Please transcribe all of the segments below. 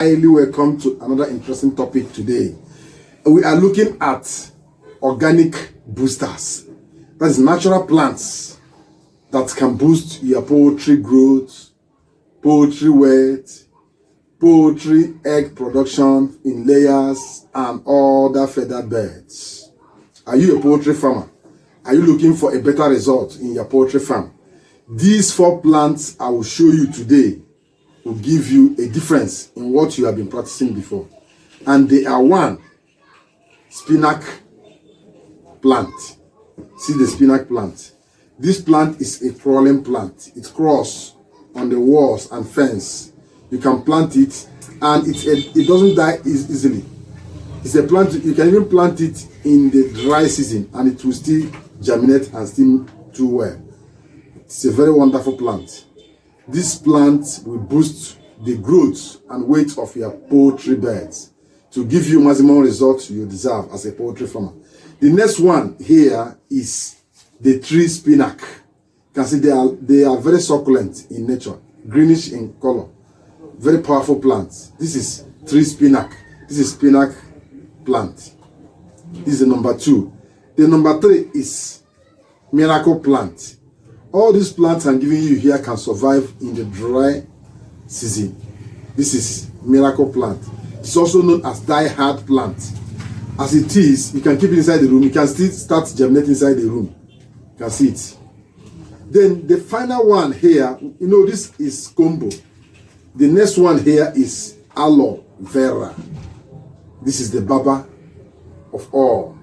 Highly welcome to another interesting topic today. We are looking at organic boosters. That is natural plants that can boost your poultry growth, poultry weight, poultry egg production in layers, and other feathered birds. Are you a poultry farmer? Are you looking for a better result in your poultry farm? These 4 plants I will show you today will give you a difference in what you have been practicing before. And they are: 1, spinach plant. See the spinach plant. This plant is a crawling plant. It crawls on the walls and fence. You can plant it and it doesn't die easily. It's a plant, you can even plant it in the dry season and it will still germinate and still do well. It's a very wonderful plant. This plant will boost the growth and weight of your poultry birds to give you maximum results you deserve as a poultry farmer. The next one here is the tree spinach. You can see they are very succulent in nature, greenish in color, very powerful plants. This is tree spinach. This is spinach plant. This is the number 2. The number 3 is miracle plant. All these plants I'm giving you here can survive in the dry season. This is miracle plant. It's also known as die-hard plant. As it is, you can keep it inside the room. You can still start germinating inside the room. You can see it. Then the final one here, this is combo. The next one here is Aloe Vera. This is the baba of all.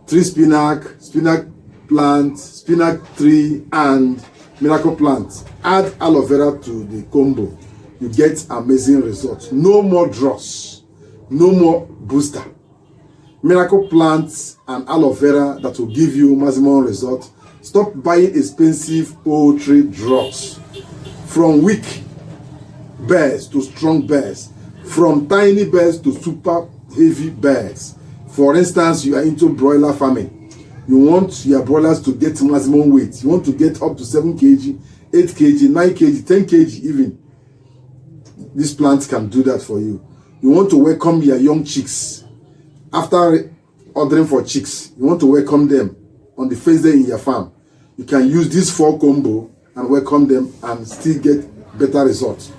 Tree spinach, spinach plant, spinach tree, and miracle plant. Add aloe vera to the combo. You get amazing results. No more dross, no more booster. Miracle plants and aloe vera that will give you maximum results. Stop buying expensive poultry drugs. From weak birds to strong birds, from tiny birds to super heavy birds. For instance, you are into broiler farming. You want your broilers to get maximum weight. You want to get up to 7 kg, 8 kg, 9 kg, 10 kg even. These plants can do that for you. You want to welcome your young chicks. After ordering for chicks, you want to welcome them on the first day in your farm. You can use this 4 combo and welcome them and still get better results,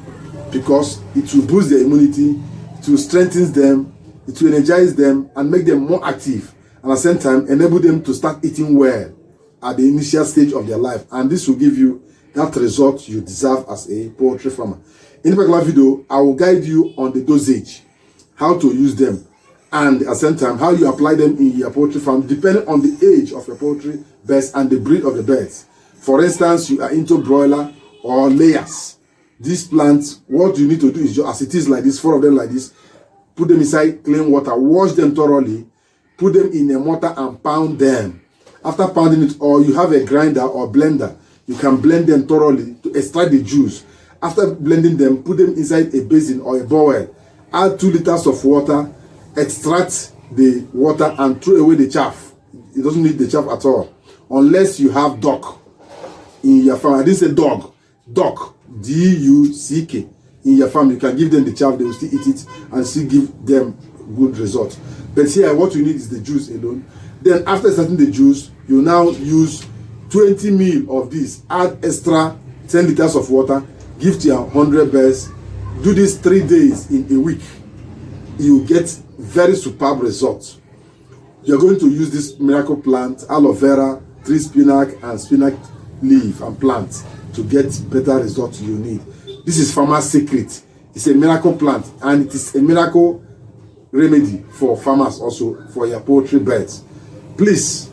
because it will boost their immunity, it will strengthen them, it will energize them and make them more active, and at the same time enable them to start eating well at the initial stage of their life. And this will give you that result you deserve as a poultry farmer. In the particular video, I will guide you on the dosage, how to use them, and at the same time how you apply them in your poultry farm depending on the age of your poultry birds and the breed of the birds. For instance, you are into broiler or layers. These plants, what you need to do is just as it is like this, 4 of them like this, put them inside clean water, wash them thoroughly, put them in a mortar and pound them. After pounding it, or you have a grinder or blender, you can blend them thoroughly to extract the juice. After blending them, put them inside a basin or a bowl. Add 2 liters of water, extract the water and throw away the chaff. It doesn't need the chaff at all, unless you have duck in your farm. I didn't say dog, duck, D-U-C-K. In your farm, you can give them the chaff, they will still eat it and still give them good results. But here, what you need is the juice alone. Then after starting the juice, you now use 20 ml of this. Add extra 10 liters of water. Give to your 100 birds. Do this 3 days in a week. You get very superb results. You're going to use this miracle plant, aloe vera, tree spinach, and spinach leaf and plant to get better results you need. This is farmer's secret. It's a miracle plant and it is a miracle remedy for farmers, also for your poultry birds. Please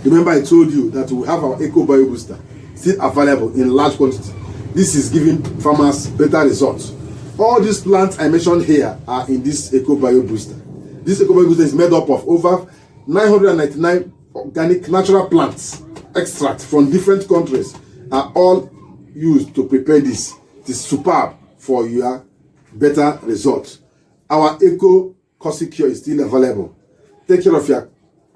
remember, I told you that we have our Eco Bio Booster still available in large quantity. This is giving farmers better results. All these plants I mentioned here are in this Eco Bio Booster. This Eco Bio Booster is made up of over 999 organic natural plants. Extract from different countries are all used to prepare this. It is superb for your better results. Our Eco Cocci Cure is still available. Take care of your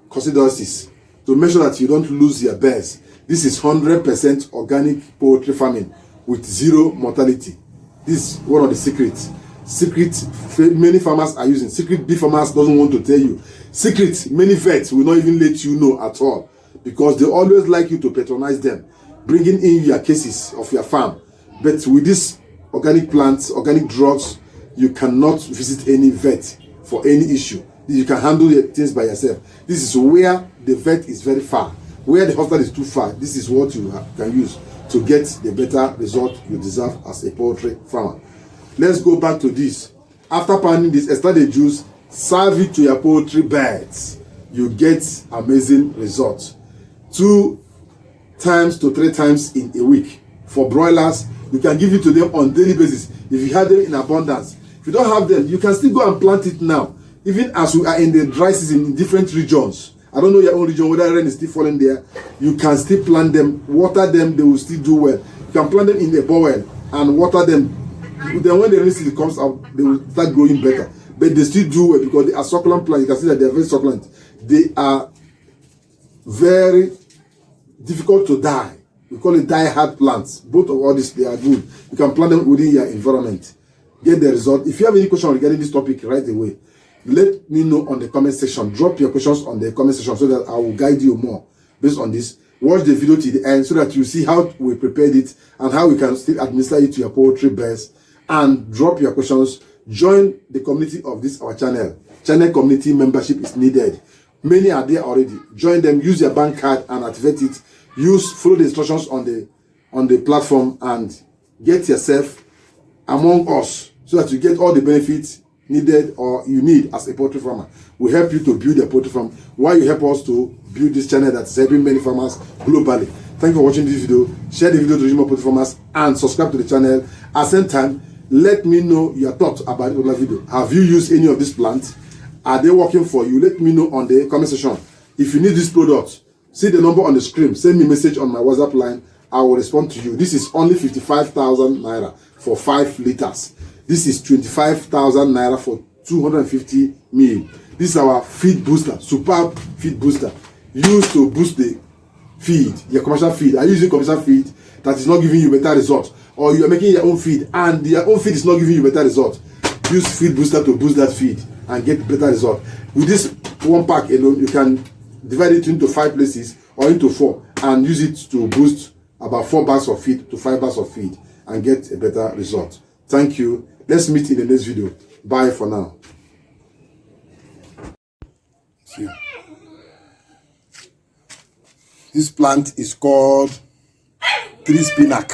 coccidiosis to make sure that you don't lose your birds. This is 100% organic poultry farming with 0 mortality. This is one of the secrets. secret many farmers are using. Secret big farmers doesn't want to tell you. Secret many vets will not even let you know at all, because they always like you to patronize them, bringing in your cases of your farm. But with this organic plants, organic drugs, you cannot visit any vet for any issue. You can handle your things by yourself. This is where the vet is very far, where the hospital is too far. This is what you can use to get the better result you deserve as a poultry farmer. Let's go back to this. After pounding this, extract the juice, serve it to your poultry birds. You get amazing results. 2 times to 3 times in a week. For broilers, you can give it to them on daily basis. If you have them in abundance. If you don't have them, you can still go and plant it now. Even as we are in the dry season in different regions. I don't know your own region, whether rain is still falling there. You can still plant them, water them, they will still do well. You can plant them in a bowl and water them. Then when the rainy season comes out, they will start growing better. But they still do well because they are succulent plants. You can see that they are very succulent. They are very difficult to die. We call it die-hard plants. Both of all this, they are good. You can plant them within your environment. Get the result. If you have any question regarding this topic right away, let me know on the comment section. Drop your questions on the comment section so that I will guide you more based on this. Watch the video to the end so that you see how we prepared it and how we can still administer it to your poultry birds. And drop your questions. Join the community of this our channel. Channel community membership is needed. Many are there already. Join them. Use your bank card and activate it. Follow the instructions on the platform and get yourself among us so that you get all the benefits needed or you need as a poultry farmer. We help you to build a poultry farm while you help us to build this channel that's helping many farmers globally. Thank you for watching this video. Share the video to reach more poultry farmers and subscribe to the channel. At the same time, let me know your thoughts about the video. Have you used any of these plants? Are they working for you? Let me know on the comment section. If you need this product, see the number on the screen. Send me a message on my WhatsApp line. I will respond to you. This is only 55,000 naira for 5 liters. This is 25,000 naira for 250 ml. This is our feed booster, superb feed booster, used to boost the feed, your commercial feed. Are you using commercial feed that is not giving you better results, or you are making your own feed and your own feed is not giving you better results? Use feed booster to boost that feed and get better result. With this one pack alone, you can divide it into 5 places or into 4 and use it to boost about 4 bags of feed to 5 bags of feed and get a better result. Thank you. Let's meet in the next video. Bye for now. See. This plant is called tree spinach.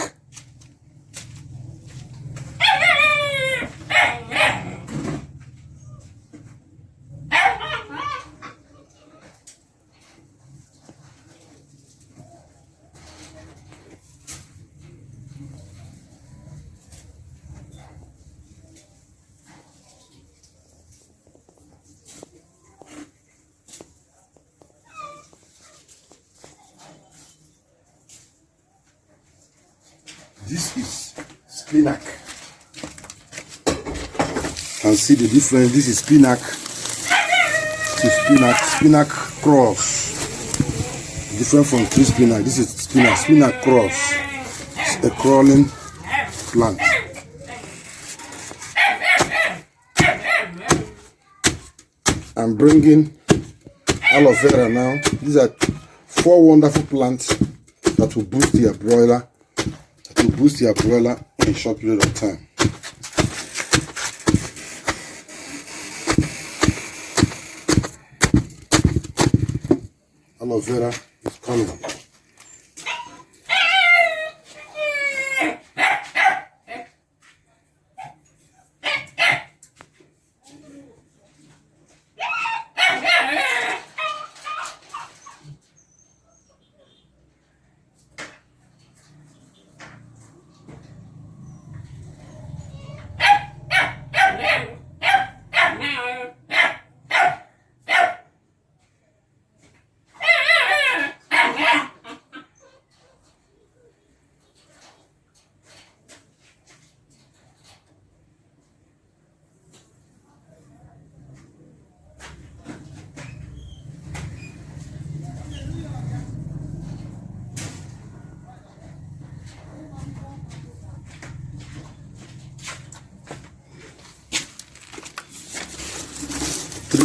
This is spinach. You can see the difference. This is spinach. This is spinach cross. Different from tree spinach. This is spinach cross. It's a crawling plant. I'm bringing aloe vera now. These are 4 wonderful plants that will boost your broiler. To boost your broiler in a short period of time. Aloe vera is coming.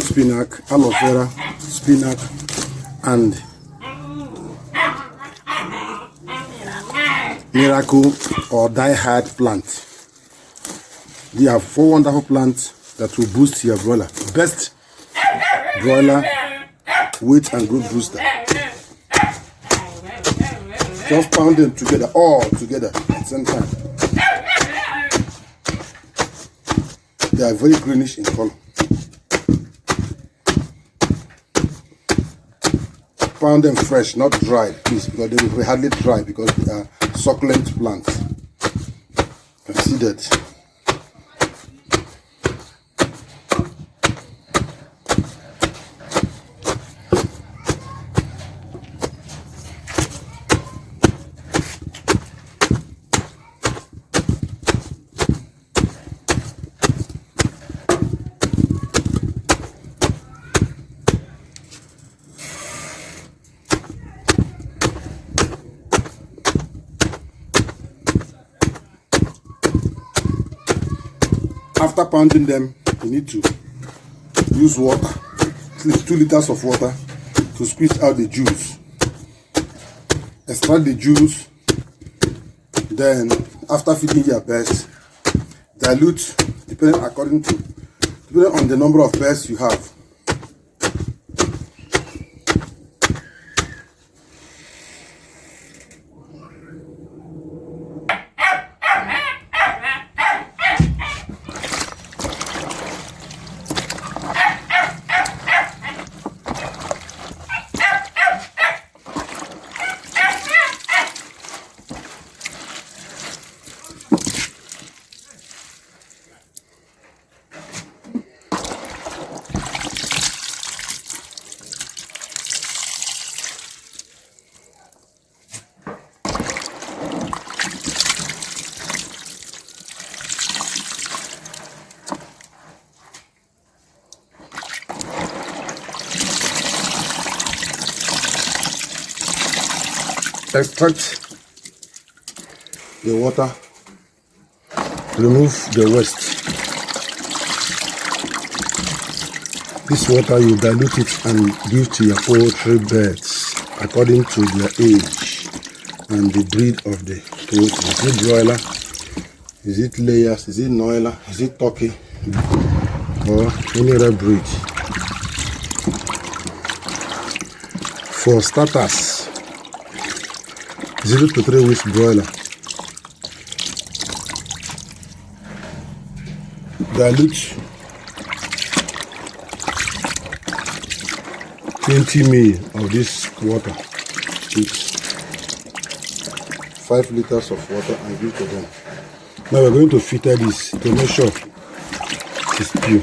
spinach, aloe vera, spinach, and miracle or die-hard plant. They are 4 wonderful plants that will boost your broiler. Best broiler weight and growth booster. Just pound them together, all together at the same time. They are very greenish in color. Pound them fresh, not dry, please, because they will be hardly dry because they are succulent plants. You can see that. After pounding them, you need to use water, at least 2 liters of water, to squeeze out the juice. Extract the juice. Then, after feeding your birds, dilute depending on the number of birds you have. Extract the water, remove the waste. This water you dilute it and give to your poultry birds according to their age and the breed of the poultry. Is it broiler? Is it layers? Is it noiler? Is it turkey? Or any other breed? For starters, 0 to 3 weeks broiler. Dilute 20 ml of this water with 5 liters of water and give to them. Now we're going to filter this to make sure it's pure.